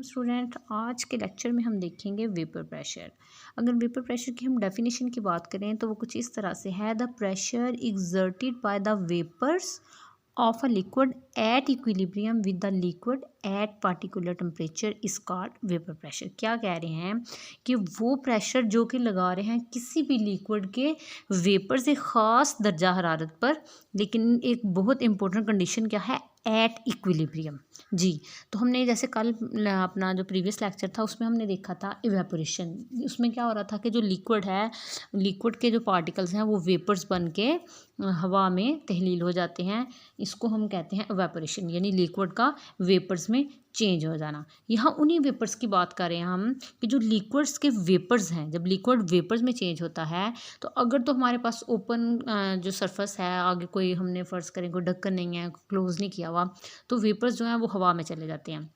Student, आज के lecture में हम देखेंगे वेपर प्रेशर। अगर वेपर प्रेशर की हम डेफिनेशन की बात करें तो वो कुछ इस तरह से है: the pressure exerted by the vapours of a liquid at equilibrium with the liquid at particular temperature is called vapour pressure. क्या कह रहे हैं कि वो प्रेशर जो कि लगा रहे हैं किसी भी लिक्विड के वेपर से ख़ास दर्जा हरारत पर, लेकिन एक बहुत इंपॉर्टेंट कंडीशन क्या है, एट इक्विलिब्रियम। जी, तो हमने जैसे कल अपना जो प्रीवियस लेक्चर था उसमें हमने देखा था इवेपोरेशन। उसमें क्या हो रहा था कि जो लिक्विड है, लिक्विड के जो पार्टिकल्स हैं वो वेपर्स बन के हवा में तहलील हो जाते हैं। इसको हम कहते हैं इवेपोरेशन, यानी लिक्विड का वेपर्स में चेंज हो जाना। यहाँ उन्हीं वेपर्स की बात कर रहे हैं हम कि जो लिक्विड्स के वेपर्स हैं, जब लिक्विड वेपर्स में चेंज होता है तो अगर तो हमारे पास ओपन जो सरफेस है, आगे कोई हमने फ़र्ज़ करें कोई ढक्कन नहीं है, क्लोज़ नहीं किया हुआ, तो वेपर्स जो हैं वो हवा में चले जाते हैं।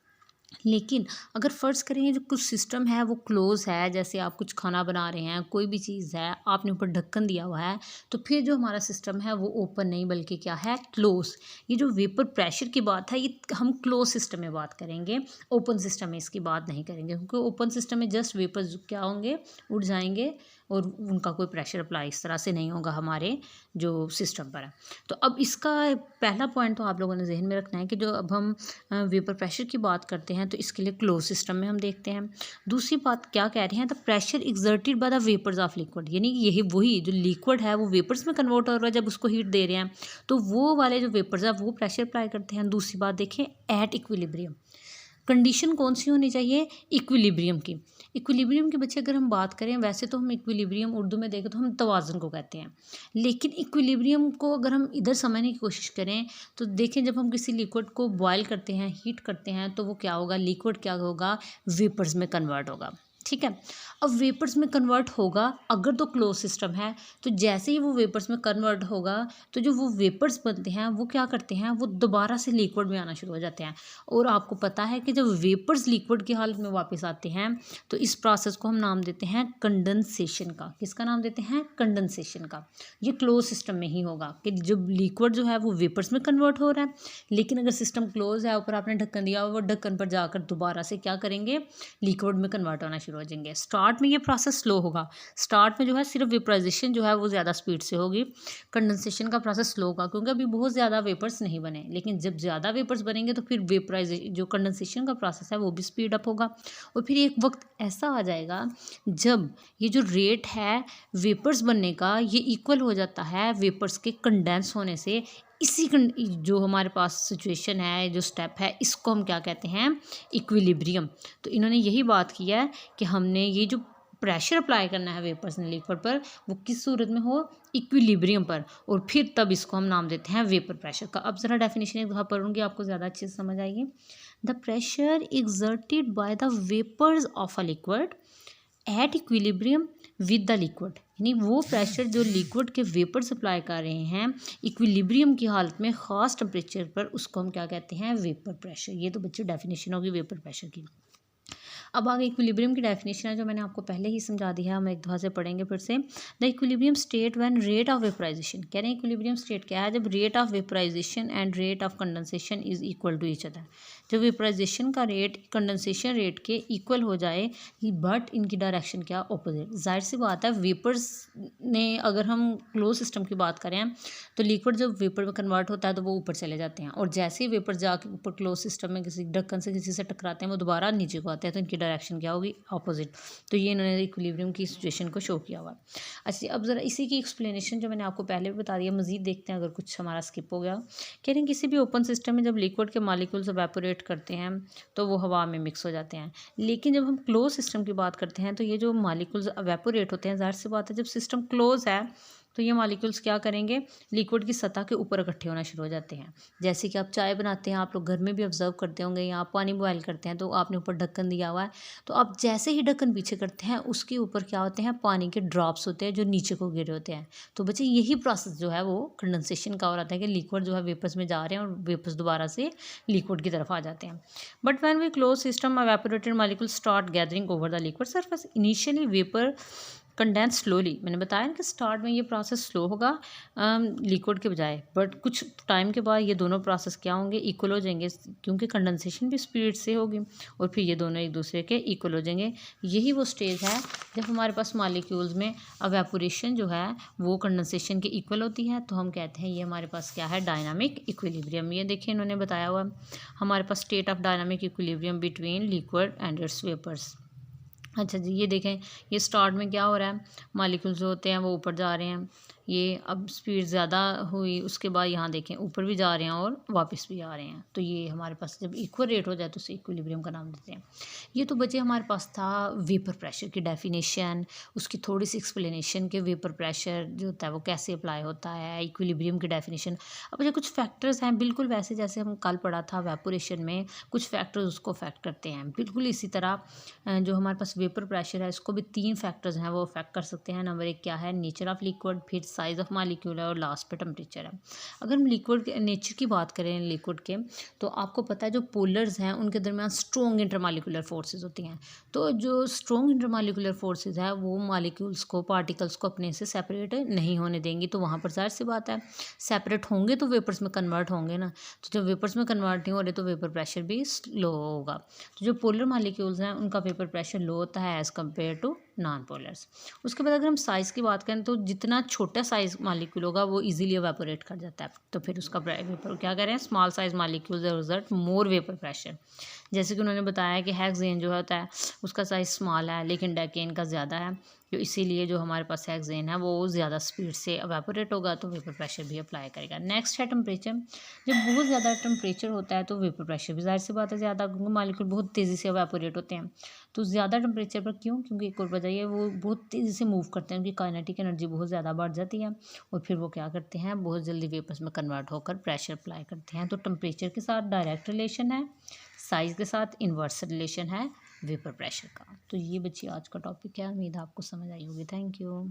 लेकिन अगर फ़र्ज़ करें जो कुछ सिस्टम है वो क्लोज़ है, जैसे आप कुछ खाना बना रहे हैं, कोई भी चीज़ है, आपने ऊपर ढक्कन दिया हुआ है, तो फिर जो हमारा सिस्टम है वो ओपन नहीं बल्कि क्या है, क्लोज़। ये जो वेपर प्रेशर की बात है ये हम क्लोज़ सिस्टम में बात करेंगे, ओपन सिस्टम में इसकी बात नहीं करेंगे, क्योंकि ओपन सिस्टम में जस्ट वेपर्स क्या होंगे, उड़ जाएंगे और उनका कोई प्रेशर अप्लाई इस तरह से नहीं होगा हमारे जो सिस्टम पर है। तो अब इसका पहला पॉइंट तो आप लोगों ने जहन में रखना है कि जो अब हम वेपर प्रेशर की बात करते हैं तो इसके लिए क्लोज सिस्टम में हम देखते हैं। दूसरी बात क्या कह रहे हैं, the pressure exerted by the vapours of liquid, यानी कि यही वही जो लिक्विड है वो वेपर्स में कन्वर्ट हो रहा है जब उसको हीट दे रहे हैं, तो वो वाले जो वेपर्स है वो प्रेशर अप्लाई करते हैं। दूसरी बात देखें, एट इक्विलिब्रियम। कंडीशन कौन सी होनी चाहिए, इक्विलिब्रियम की। इक्विलिब्रियम के बच्चे अगर हम बात करें, वैसे तो हम इक्विलिब्रियम उर्दू में देखें तो हम तवाज़ुन को कहते हैं, लेकिन इक्विलिब्रियम को अगर हम इधर समझने की कोशिश करें तो देखें, जब हम किसी लिक्विड को बॉयल करते हैं, हीट करते हैं, तो वो क्या होगा, लिक्विड क्या होगा, वेपर्स में कन्वर्ट होगा। ठीक है, अब वेपर्स में कन्वर्ट होगा अगर तो क्लोज सिस्टम है, तो जैसे ही वो वेपर्स में कन्वर्ट होगा तो जो वो वेपर्स बनते हैं वो क्या करते हैं, वो दोबारा से लिक्विड में आना शुरू हो जाते हैं। और आपको पता है कि जब वेपर्स लिक्विड की हालत में वापस आते हैं तो इस प्रोसेस को हम नाम देते हैं कंडेंसेशन का। किसका नाम देते हैं, कंडेंसेशन का। ये क्लोज सिस्टम में ही होगा कि जब लिक्विड जो है वो वेपर्स में कन्वर्ट हो रहा है, लेकिन अगर सिस्टम क्लोज है, ऊपर आपने ढक्कन दिया, वो ढक्कन पर जाकर दोबारा से क्या करेंगे, लिक्विड में कन्वर्ट होना शुरू हो जाएंगे। स्टार्ट में ये प्रोसेस स्लो होगा, स्टार्ट में जो है सिर्फ वेपराइजेशन जो है वो ज़्यादा स्पीड से होगी, कंडेंसेशन का प्रोसेस स्लो होगा क्योंकि अभी बहुत ज़्यादा वेपर्स नहीं बने। लेकिन जब ज़्यादा वेपर्स बनेंगे तो फिर वेपराइजेशन जो कंडेंसेशन का प्रोसेस है वो भी स्पीड अप होगा। और फिर एक वक्त ऐसा आ जाएगा जब ये जो रेट है वेपर्स बनने का ये इक्वल हो जाता है वेपर्स के कंडेंस होने से। इसी जो हमारे पास सिचुएशन है, जो स्टेप है, इसको हम क्या कहते हैं, इक्विलिब्रियम। तो इन्होंने यही बात किया है कि हमने ये जो प्रेशर अप्लाई करना है वेपर्स ने लिक्विड पर, वो किस सूरत में हो, इक्विलिब्रियम पर, और फिर तब इसको हम नाम देते हैं वेपर प्रेशर का। अब ज़रा डेफिनेशन एक दफ़ा पढ़ूंगी, आपको ज़्यादा अच्छे से समझ आएगी। The pressure exerted by the vapours of a liquid at equilibrium with the liquid, यानी वो प्रेशर जो लिक्विड के वेपर सप्लाई कर रहे हैं इक्विलिब्रियम की हालत में ख़ास टेम्परेचर पर, उसको हम क्या कहते हैं, वेपर प्रेशर। ये तो बच्चे डेफिनेशन होगी वेपर प्रेशर की। अब आगे इक्विलिब्रियम की डेफिनेशन है जो मैंने आपको पहले ही समझा दी है, हम एक दफ़ा से पढ़ेंगे फिर से। The equilibrium state when rate of vaporisation, कह रहे हैं इक्विलिब्रियम स्टेट क्या है, जब rate of vaporisation and rate of condensation is equal to each other. जब वेपराइजेशन का रेट कंडेंसेशन रेट के इक्वल हो जाए, बट इनकी डायरेक्शन क्या, ऑपोजिट। जाहिर सी बात है, वेपर्स ने, अगर हम क्लोज सिस्टम की बात करें तो लिक्विड जब वेपर में कन्वर्ट होता है तो वो ऊपर चले जाते हैं, और जैसे ही वेपर जाके ऊपर क्लोज सिस्टम में किसी ढक्कन से किसी से टकराते हैं वो दोबारा नीचे को आते हैं, तो इनकी डायरेक्शन क्या होगी, ऑपोजिट। तो ये इन्होंने इक्विलिब्रियम की सिचुएशन को शो किया हुआ। अच्छा, अब ज़रा इसी की एक्सप्लेनेशन जो मैंने आपको पहले भी बता दिया, मज़ीद देखते हैं अगर कुछ हमारा स्किप हो गया। कह रहे हैं किसी भी ओपन सिस्टम में जब लिक्विड के मालिक्यूल्स एवेपोरेट करते हैं तो वो हवा में मिक्स हो जाते हैं, लेकिन जब हम क्लोज सिस्टम की बात करते हैं तो ये जो मालिक्यूल्स एवेपोरेट होते हैं, ज़ाहिर सी बात है जब सिस्टम क्लोज है तो ये मॉलिक्यूल्स क्या करेंगे, लिक्विड की सतह के ऊपर इकट्ठे होना शुरू हो जाते हैं। जैसे कि आप चाय बनाते हैं, आप लोग घर में भी ऑब्जर्व करते होंगे, या आप पानी बॉयल करते हैं तो आपने ऊपर ढक्कन दिया हुआ है, तो आप जैसे ही ढक्कन पीछे करते हैं उसके ऊपर क्या होते हैं, पानी के ड्रॉप्स होते हैं जो नीचे को गिरे होते हैं। तो बच्चे यही प्रोसेस जो है वो कंडेंसेशन का हो रहा है कि लिक्विड जो है वेपर्स में जा रहे हैं और वेपर्स दोबारा से लिक्विड की तरफ आ जाते हैं। But when we close system, evaporated molecule start gathering over the liquid surface. Initially vapour condense slowly, मैंने बताया ना कि स्टार्ट में ये प्रोसेस स्लो होगा लिक्विड के बजाय, बट कुछ टाइम के बाद ये दोनों प्रोसेस क्या होंगे, इक्वल हो जाएंगे, क्योंकि कंडेंसेशन भी स्पीड से होगी और फिर ये दोनों एक दूसरे के इक्वल हो जाएंगे। यही वो स्टेज है जब हमारे पास मॉलिक्यूल्स में एवेपोरेशन जो है वो कंडेंसेशन के इक्वल होती है, तो हम कहते हैं ये हमारे पास क्या है, डायनामिक इक्विलिब्रियम। ये देखिए इन्होंने बताया हुआ हमारे पास state of dynamic equilibrium between liquid and its vapours. अच्छा जी, ये देखें, ये स्टार्ट में क्या हो रहा है, मॉलिक्यूल्स जो होते हैं वो ऊपर जा रहे हैं, ये अब स्पीड ज़्यादा हुई, उसके बाद यहाँ देखें ऊपर भी जा रहे हैं और वापस भी आ रहे हैं, तो ये हमारे पास जब इक्वल रेट हो जाए तो उसे इक्विलिब्रियम का नाम देते हैं। ये तो बचे हमारे पास था वेपर प्रेशर की डेफिनेशन, उसकी थोड़ी सी एक्सप्लेनेशन के वेपर प्रेशर जो होता है वो कैसे अप्लाई होता है, इक्विलिब्रियम की डेफिनेशन। अब जो कुछ फैक्टर्स हैं बिल्कुल वैसे जैसे हम कल पढ़ा था वेपोरेशन में, कुछ फैक्टर्स उसको अफेक्ट करते हैं, बिल्कुल इसी तरह जो हमारे पास वेपर प्रेशर है इसको भी 3 फैक्टर्स हैं वो अफेक्ट कर सकते हैं। नंबर 1 क्या है, नेचर ऑफ लिक्विड, फिर साइज़ ऑफ मॉलिक्यूल है और लास्ट पे टेम्परेचर है। अगर हम लिक्विड के नेचर की बात करें लिक्विड के, तो आपको पता है जो पोलर्स हैं उनके दरमियान स्ट्रॉन्ग इंटरमॉलिक्यूलर फोर्सेस होती हैं। तो जो स्ट्रॉन्ग इंटरमॉलिक्यूलर फोर्सेस है वो मॉलिक्यूल्स को, पार्टिकल्स को अपने से सेपरेट नहीं होने देंगी, तो वहाँ पर जाहिर सी बात है सेपरेट होंगे तो वेपर्स में कन्वर्ट होंगे ना, तो जब वेपर्स में कन्वर्ट नहीं हो रहे तो वेपर प्रेशर भी स्लो होगा। तो जो पोलर मॉलिक्यूल्स हैं उनका वेपर प्रेशर लो होता है एज़ कम्पेयर टू नॉन पोलर्स। उसके बाद अगर हम साइज़ की बात करें तो जितना छोटा साइज़ मॉलिक्यूल होगा वो इजीली एवापोरेट कर जाता है, तो फिर उसका वेपर क्या करें, स्मॉल साइज मॉलिक्यूल्स रिजल्ट मोर वेपर प्रेशर। जैसे कि उन्होंने बताया कि हेक्सेन जो होता है उसका साइज़ स्मॉल है लेकिन डेकेन का ज़्यादा है, तो इसीलिए जो हमारे पास हेक्सेन है वो ज़्यादा स्पीड से एवापोरेट होगा तो वेपर प्रेशर भी अप्लाई करेगा। नेक्स्ट है टेम्परेचर। जब बहुत ज़्यादा टेम्परेचर होता है तो वेपर प्रेशर भी जाहिर सी बात है ज़्यादा, क्योंकि मॉलिक्यूल बहुत तेज़ी से एवापोरेट होते हैं। तो ज़्यादा टेम्परेचर पर क्यों, क्योंकि एक और वजह है वो बहुत तेज़ी से मूव करते हैं, उनकी काइनेटिक एनर्जी बहुत ज़्यादा बढ़ जाती है और फिर वो क्या करते हैं, बहुत जल्दी वेपर्स में कन्वर्ट होकर प्रेशर अप्लाई करते हैं। तो टेम्परेचर के साथ डायरेक्ट रिलेशन है, साइज़ के साथ इन्वर्स रिलेशन है वेपर प्रेशर का। तो ये बच्ची आज का टॉपिक है, उम्मीद आपको समझ आई होगी। Thank you.